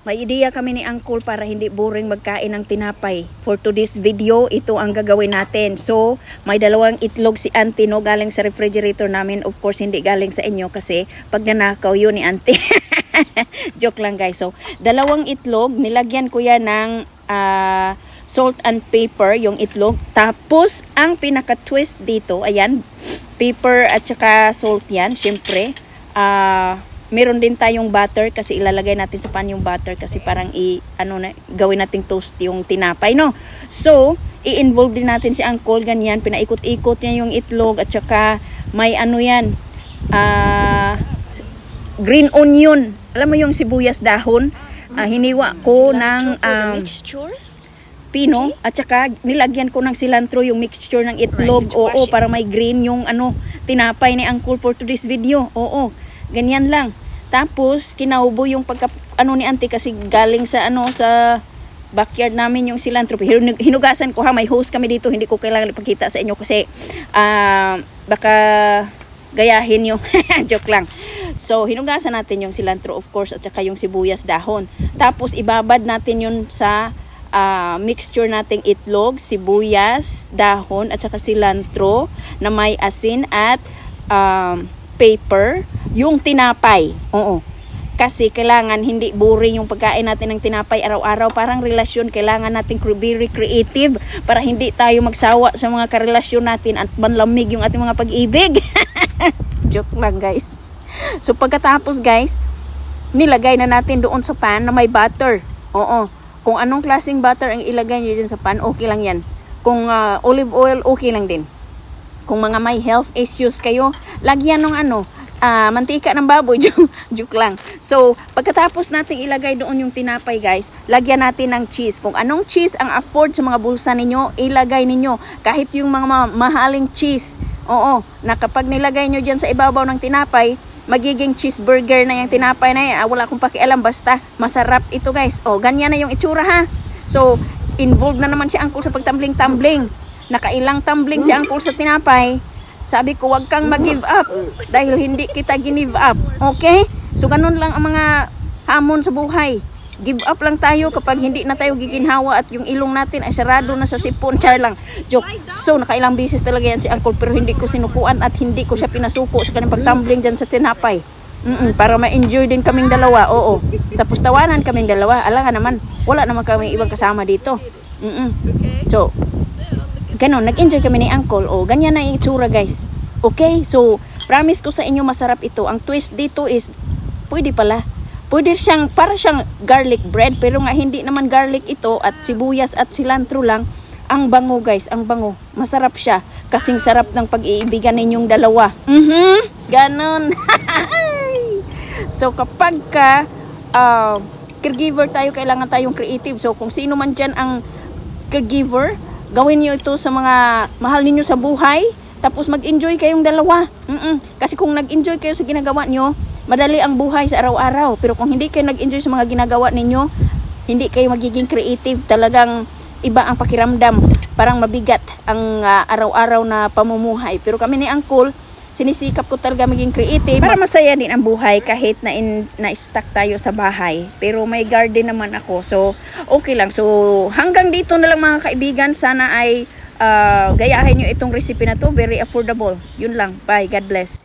May ideya kami ni Uncle para hindi boring magkain ng tinapay. For today's video, ito ang gagawin natin. So, may dalawang itlog si Auntie, no, galing sa refrigerator namin. Of course, hindi galing sa inyo kasi pag nanakaw yun ni Auntie. Joke lang guys. So, dalawang itlog, nilagyan ko yan ng salt and pepper, yung itlog. Tapos, ang pinaka-twist dito, ayan, pepper at saka salt yan, syempre. Meron din tayong butter kasi ilalagay natin sa pan yung butter kasi parang gawin nating toast yung tinapay, no? So, i-involve din natin si Uncle, ganyan, pinaikot-ikot niya yung itlog at saka may yan, green onion. Alam mo yung sibuyas dahon? Hiniwa ko ng mixture? pino at saka nilagyan ko ng cilantro yung mixture ng itlog. Oo, para may green yung tinapay ni Uncle for today's video. Oo. Ganyan lang. Tapos kinaubo yung ni Auntie kasi galing sa sa backyard namin yung cilantro. Hinugasan ko ha, may hose kami dito, hindi ko kailangan ipakita sa inyo kasi baka gayahin nyo. Joke lang. So hinugasan natin yung cilantro of course at saka yung sibuyas dahon. Tapos ibabad natin yun sa mixture nating itlog, sibuyas dahon at saka cilantro na may asin at pepper, yung tinapay. Oo. Kasi kailangan hindi boring yung pagkain natin ng tinapay araw-araw. Parang relasyon, kailangan natin very creative para hindi tayo magsawa sa mga karelasyon natin at manlamig yung ating mga pag-ibig. Joke lang guys. So pagkatapos guys, nilagay na natin doon sa pan na may butter. Oo. Kung anong klaseng butter ang ilagay nyo dyan sa pan, okay lang yan. Kung olive oil, okay lang din. Kung mga may health issues kayo, lagyan ng mantika ng baboy. Joke lang. So, pagkatapos natin ilagay doon yung tinapay guys, lagyan natin ng cheese. Kung anong cheese ang afford sa mga bulsa ninyo, ilagay ninyo. Kahit yung mga mahaling cheese. Oo, na kapag nilagay nyo dyan sa ibabaw ng tinapay, magiging cheeseburger na yung tinapay na yan. Wala akong pakialam, basta masarap ito guys. O, ganyan na yung itsura ha. So, involved na naman si Uncle sa pagtumbling-tumbling. Nakailang tumbling si Uncle sa tinapay. Sabi ko, wag kang mag-give up dahil hindi kita give up. Okay? So, ganun lang ang mga hamon sa buhay. Give up lang tayo kapag hindi na tayo giginhawa at yung ilong natin ay sarado na sa sipon. Char lang. Joke. So, nakailang beses talaga yan si Uncle pero hindi ko sinukuan at hindi ko siya pinasuko sa kanyang pagtumbling dyan sa tinapay. Para ma-enjoy din kaming dalawa. Oo. Tapos tawanan kaming dalawa. Alangan naman, wala naman kaming ibang kasama dito. So, ganon, nag-enjoy kami ni Uncle. O, ganyan na yung itsura guys. Okay? So, promise ko sa inyo masarap ito. Ang twist dito is, pwede siyang, para siyang garlic bread. Pero nga, hindi naman garlic ito at sibuyas at cilantro lang. Ang bango guys, ang bango. Masarap siya. Kasing sarap ng pag-iibigan ninyong dalawa. Ganon. So, kapag caregiver tayo, kailangan tayong creative. So, kung sino man dyan ang caregiver, gawin niyo ito sa mga mahal niyo sa buhay, tapos mag-enjoy kayong dalawa. Kasi kung nag-enjoy kayo sa ginagawa niyo, madali ang buhay sa araw-araw. Pero kung hindi kayo nag-enjoy sa mga ginagawa ninyo, hindi kayo magiging creative. Talagang iba ang pakiramdam. Parang mabigat ang araw-araw na pamumuhay. Pero kami ni Uncle, sinisikap ko talaga maging creative para masaya din ang buhay kahit na-stuck tayo sa bahay. Pero may garden naman ako. So, okay lang. So, hanggang dito na lang mga kaibigan. Sana ay gayahin nyo itong recipe na to. Very affordable. Yun lang. Bye. God bless.